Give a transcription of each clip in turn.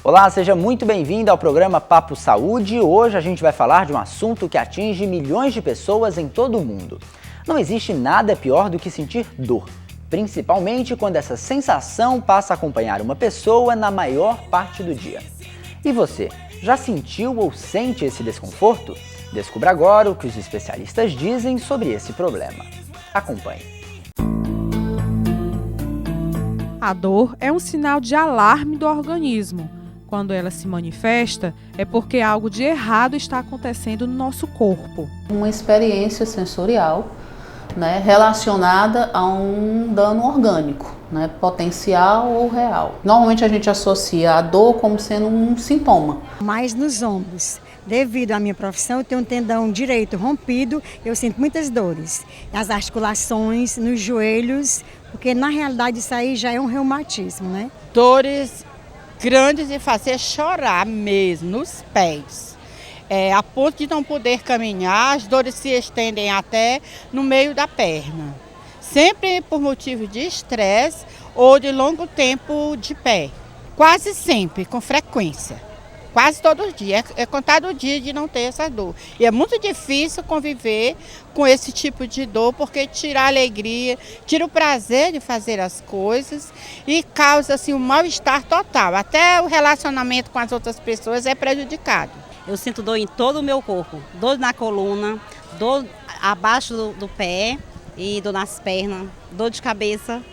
Olá, seja muito bem-vindo ao programa Papo Saúde. Hoje a gente vai falar de um assunto que atinge milhões de pessoas em todo o mundo. Não existe nada pior do que sentir dor, principalmente quando essa sensação passa a acompanhar uma pessoa na maior parte do dia. E você, já sentiu ou sente esse desconforto? Descubra agora o que os especialistas dizem sobre esse problema. Acompanhe. A dor é um sinal de alarme do organismo. Quando ela se manifesta, é porque algo de errado está acontecendo no nosso corpo. Uma experiência sensorial, relacionada a um dano orgânico, potencial ou real. Normalmente a gente associa a dor como sendo um sintoma. Mais nos ombros. Devido à minha profissão, eu tenho um tendão direito rompido, eu sinto muitas dores. Nas articulações, nos joelhos, porque na realidade isso aí já é um reumatismo, Dores grandes e fazer chorar mesmo nos pés. A ponto de não poder caminhar, as dores se estendem até no meio da perna. Sempre por motivo de estresse ou de longo tempo de pé. Quase sempre, com frequência. Quase todos os dias. É contado o dia de não ter essa dor. E é muito difícil conviver com esse tipo de dor, porque tira a alegria, tira o prazer de fazer as coisas e causa um mal-estar total. Até o relacionamento com as outras pessoas é prejudicado. Eu sinto dor em todo o meu corpo. Dor na coluna, dor abaixo do pé e dor nas pernas, dor de cabeça.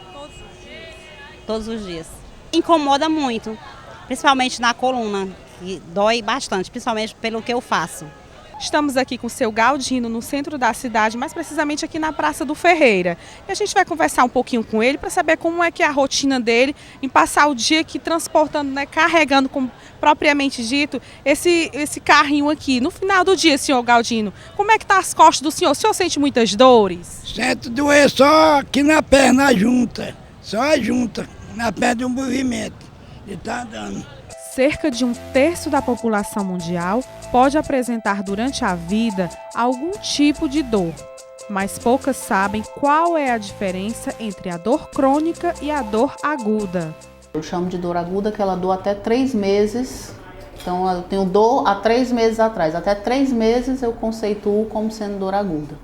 Todos os dias. Incomoda muito, principalmente na coluna. E dói bastante, principalmente pelo que eu faço. Estamos aqui com o seu Galdino, no centro da cidade, mais precisamente aqui na Praça do Ferreira. E a gente vai conversar um pouquinho com ele para saber como é que é a rotina dele em passar o dia aqui transportando, carregando, como propriamente dito, esse carrinho aqui. No final do dia, senhor Galdino, como é que tá as costas do senhor? O senhor sente muitas dores? Sinto doer só aqui na perna, só a junta, na perna do movimento, e tá andando. Cerca de 1/3 da população mundial pode apresentar durante a vida algum tipo de dor, mas poucas sabem qual é a diferença entre a dor crônica e a dor aguda. Eu chamo de dor aguda aquela dor até 3 meses, então eu tenho dor há 3 meses atrás. Até 3 meses eu conceituo como sendo dor aguda.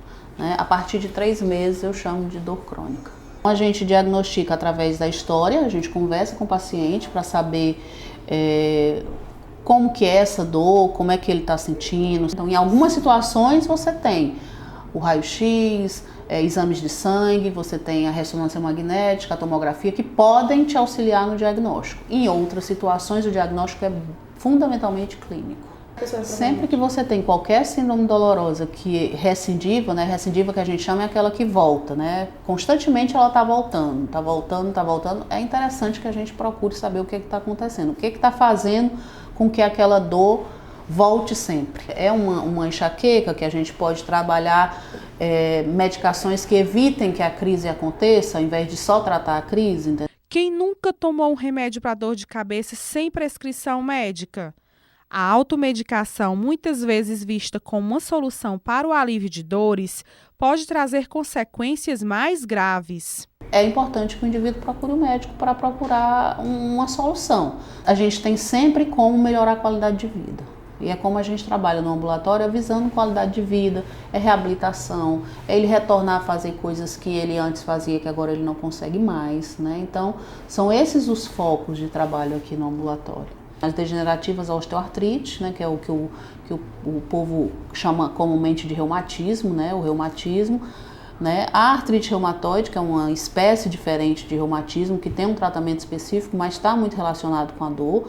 A partir de 3 meses eu chamo de dor crônica. A gente diagnostica através da história, a gente conversa com o paciente para saber como que é essa dor, como é que ele está sentindo. Então, em algumas situações você tem o raio-x, exames de sangue, você tem a ressonância magnética, a tomografia, que podem te auxiliar no diagnóstico. Em outras situações, o diagnóstico é fundamentalmente clínico. Sempre que você tem qualquer síndrome dolorosa que recidiva, recidiva que a gente chama é aquela que volta, constantemente ela está voltando, é interessante que a gente procure saber o que está acontecendo, o que está fazendo com que aquela dor volte sempre. É uma enxaqueca que a gente pode trabalhar medicações que evitem que a crise aconteça, ao invés de só tratar a crise. Entendeu? Quem nunca tomou um remédio para dor de cabeça sem prescrição médica? A automedicação, muitas vezes vista como uma solução para o alívio de dores, pode trazer consequências mais graves. É importante que o indivíduo procure o médico para procurar uma solução. A gente tem sempre como melhorar a qualidade de vida. E é como a gente trabalha no ambulatório, visando qualidade de vida, é reabilitação, é ele retornar a fazer coisas que ele antes fazia, que agora ele não consegue mais. Então, são esses os focos de trabalho aqui no ambulatório. As degenerativas, a osteoartrite, que é o que o povo chama comumente de reumatismo, o reumatismo. A artrite reumatoide, que é uma espécie diferente de reumatismo, que tem um tratamento específico, mas está muito relacionado com a dor.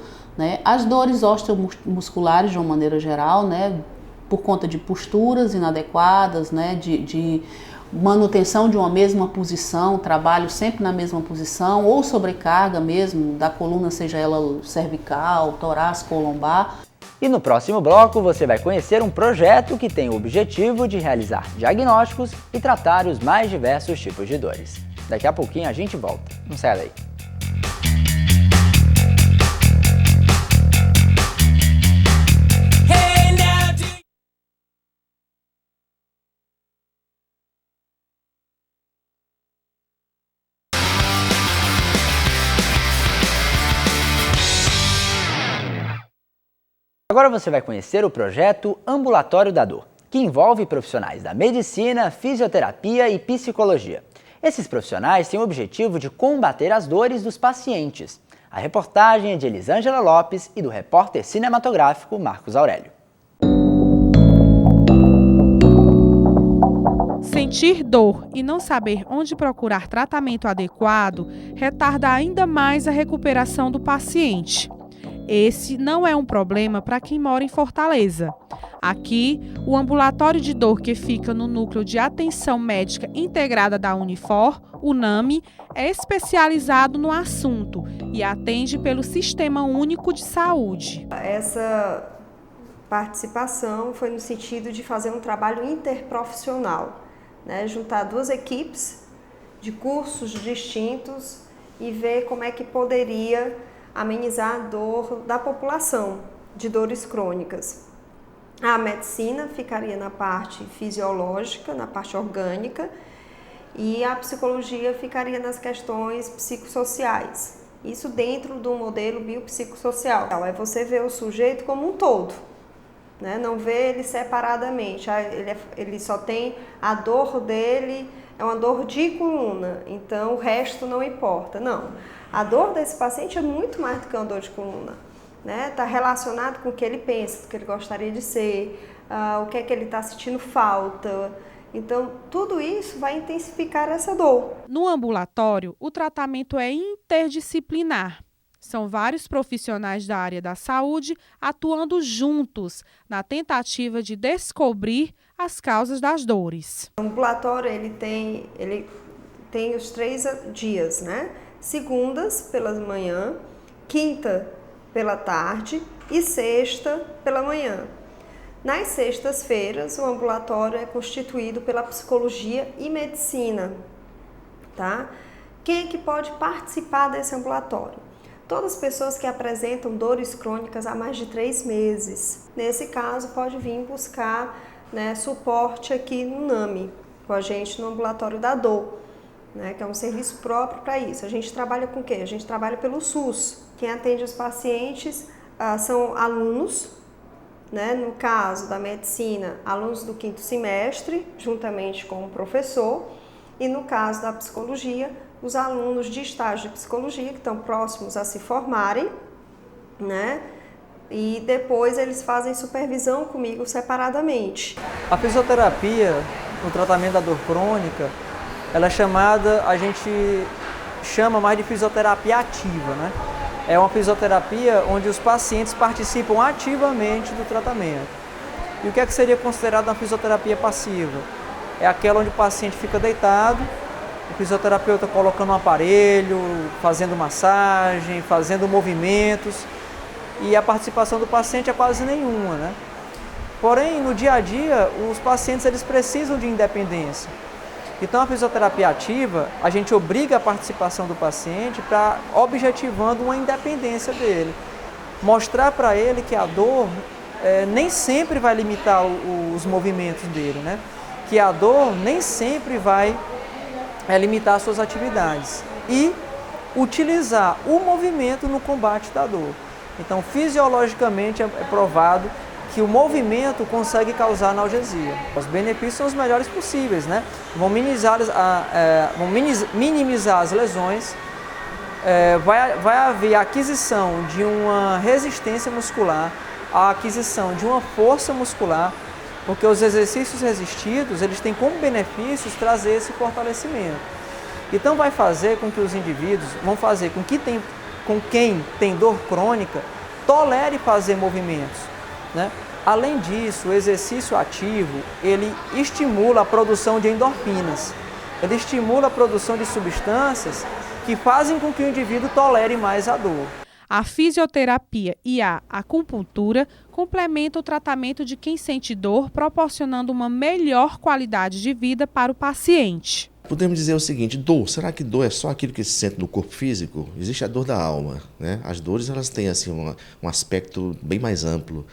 As dores osteomusculares, de uma maneira geral, por conta de posturas inadequadas, de manutenção de uma mesma posição, trabalho sempre na mesma posição, ou sobrecarga mesmo da coluna, seja ela cervical, torácica ou lombar. E no próximo bloco você vai conhecer um projeto que tem o objetivo de realizar diagnósticos e tratar os mais diversos tipos de dores. Daqui a pouquinho a gente volta. Não sai daí. Agora você vai conhecer o projeto Ambulatório da Dor, que envolve profissionais da medicina, fisioterapia e psicologia. Esses profissionais têm o objetivo de combater as dores dos pacientes. A reportagem é de Elisângela Lopes e do repórter cinematográfico Marcos Aurélio. Sentir dor e não saber onde procurar tratamento adequado retarda ainda mais a recuperação do paciente. Esse não é um problema para quem mora em Fortaleza. Aqui, o ambulatório de dor que fica no Núcleo de Atenção Médica Integrada da Unifor, o NAMI, é especializado no assunto e atende pelo Sistema Único de Saúde. Essa participação foi no sentido de fazer um trabalho interprofissional, né? Juntar duas equipes de cursos distintos e ver como é que poderia amenizar a dor da população de dores crônicas. A medicina ficaria na parte fisiológica, na parte orgânica, e a psicologia ficaria nas questões psicossociais. Isso dentro do modelo biopsicossocial. É você ver o sujeito como um todo, né? Não ver ele separadamente. Ele só tem a dor dele, é uma dor de coluna, então o resto não importa. Não. A dor desse paciente é muito mais do que uma dor de coluna, né? Está relacionado com o que ele pensa, o que ele gostaria de ser, o que é que ele está sentindo falta. Então, tudo isso vai intensificar essa dor. No ambulatório, o tratamento é interdisciplinar. São vários profissionais da área da saúde atuando juntos na tentativa de descobrir as causas das dores. O ambulatório ele tem os 3 dias, né? Segundas pela manhã, quinta pela tarde e sexta pela manhã. Nas sextas-feiras, o ambulatório é constituído pela psicologia e medicina, tá? Quem é que pode participar desse ambulatório? Todas as pessoas que apresentam dores crônicas há mais de 3 meses. Nesse caso, pode vir buscar, né, suporte aqui no NAMI, com a gente no ambulatório da dor, né, que é um serviço próprio para isso. A gente trabalha com o quê? A gente trabalha pelo SUS. Quem atende os pacientes são alunos, né, no caso da medicina, alunos do 5º semestre, juntamente com o professor, e no caso da psicologia, os alunos de estágio de psicologia que estão próximos a se formarem, né, e depois eles fazem supervisão comigo separadamente. A fisioterapia, no tratamento da dor crônica, ela é chamada, a gente chama mais de fisioterapia ativa, né? É uma fisioterapia onde os pacientes participam ativamente do tratamento. E o que é que seria considerado uma fisioterapia passiva? É aquela onde o paciente fica deitado, o fisioterapeuta colocando um aparelho, fazendo massagem, fazendo movimentos, e a participação do paciente é quase nenhuma, né? Porém, no dia a dia, os pacientes eles precisam de independência. Então, a fisioterapia ativa, a gente obriga a participação do paciente para objetivando uma independência dele. Mostrar para ele que a dor nem sempre vai limitar os movimentos dele, né? Que a dor nem sempre vai limitar as suas atividades. E utilizar o movimento no combate da dor. Então, fisiologicamente é provado que o movimento consegue causar analgesia. Os benefícios são os melhores possíveis, né? Vão minimizar as lesões, vai haver a aquisição de uma resistência muscular, a aquisição de uma força muscular, porque os exercícios resistidos, eles têm como benefícios trazer esse fortalecimento. Então vai fazer com que os indivíduos, com quem tem dor crônica, tolere fazer movimentos, né? Além disso, o exercício ativo, ele estimula a produção de endorfinas, ele estimula a produção de substâncias que fazem com que o indivíduo tolere mais a dor. A fisioterapia e a acupuntura complementam o tratamento de quem sente dor, proporcionando uma melhor qualidade de vida para o paciente. Podemos dizer o seguinte, dor, será que dor é só aquilo que se sente no corpo físico? Existe a dor da alma, né? As dores elas têm assim, um aspecto bem mais amplo.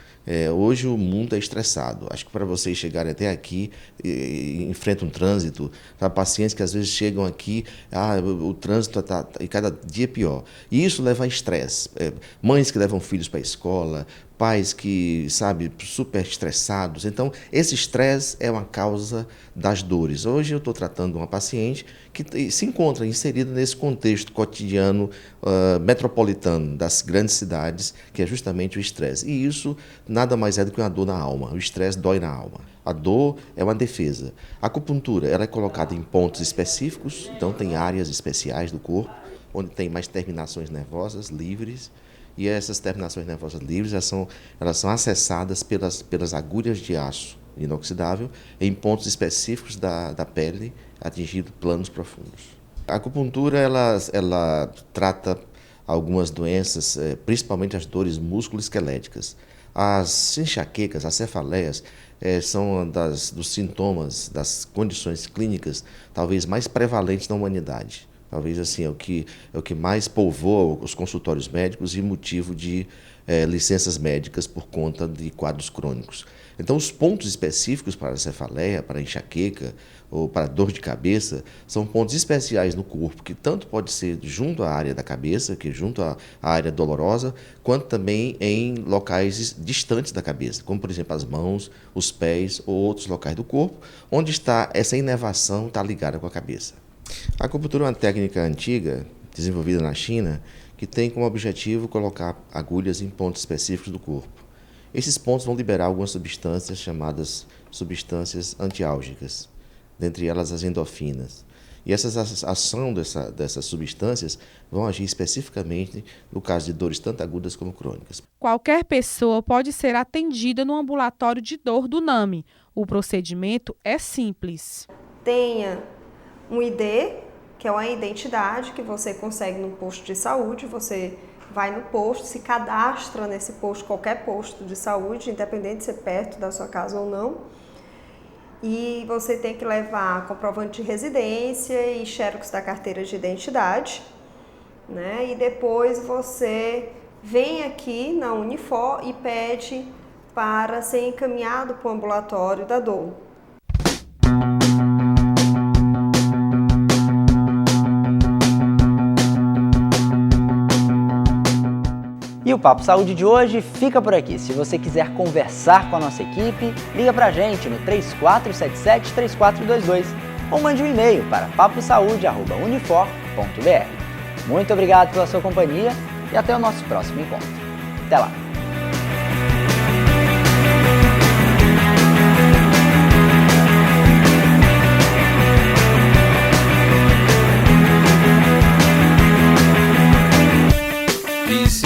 Hoje o mundo é estressado. Acho que para vocês chegarem até aqui, enfrentam um trânsito, tá? Pacientes que às vezes chegam aqui, o trânsito está e cada dia pior. E isso leva a estresse. Mães que levam filhos para a escola, pais que, sabe, super estressados. Então, esse estresse é uma causa das dores. Hoje eu estou tratando uma paciente que se encontra inserida nesse contexto cotidiano metropolitano das grandes cidades, que é justamente o estresse. E isso nada mais é do que uma dor na alma. O estresse dói na alma. A dor é uma defesa. A acupuntura ela é colocada em pontos específicos, então tem áreas especiais do corpo, onde tem mais terminações nervosas livres. E essas terminações nervosas livres elas são acessadas pelas agulhas de aço inoxidável em pontos específicos da pele, atingindo planos profundos. A acupuntura ela trata algumas doenças, principalmente as dores músculo-esqueléticas. As enxaquecas, as cefaleias, são dos sintomas, das condições clínicas talvez mais prevalentes na humanidade. Talvez assim, é o que mais povoa os consultórios médicos e motivo de licenças médicas por conta de quadros crônicos. Então, os pontos específicos para a cefaleia, para a enxaqueca ou para a dor de cabeça, são pontos especiais no corpo, que tanto pode ser junto à área da cabeça, que é junto à área dolorosa, quanto também em locais distantes da cabeça, como, por exemplo, as mãos, os pés ou outros locais do corpo, onde está essa inervação está ligada com a cabeça. A acupuntura é uma técnica antiga, desenvolvida na China, que tem como objetivo colocar agulhas em pontos específicos do corpo. Esses pontos vão liberar algumas substâncias chamadas substâncias antiálgicas, dentre elas as endorfinas. E essa ação dessas substâncias vão agir especificamente no caso de dores tanto agudas como crônicas. Qualquer pessoa pode ser atendida no ambulatório de dor do NAMI. O procedimento é simples. Tenha um ID, que é uma identidade que você consegue no posto de saúde. Você vai no posto, se cadastra nesse posto, qualquer posto de saúde, independente de ser perto da sua casa ou não. E você tem que levar comprovante de residência e xerox da carteira de identidade, né? E depois você vem aqui na Unifor e pede para ser encaminhado para o ambulatório da dor. E o Papo Saúde de hoje fica por aqui. Se você quiser conversar com a nossa equipe, liga pra gente no 3477-3422 ou mande um e-mail para paposaude@unifor.br. Muito obrigado pela sua companhia e até o nosso próximo encontro. Até lá! Peace.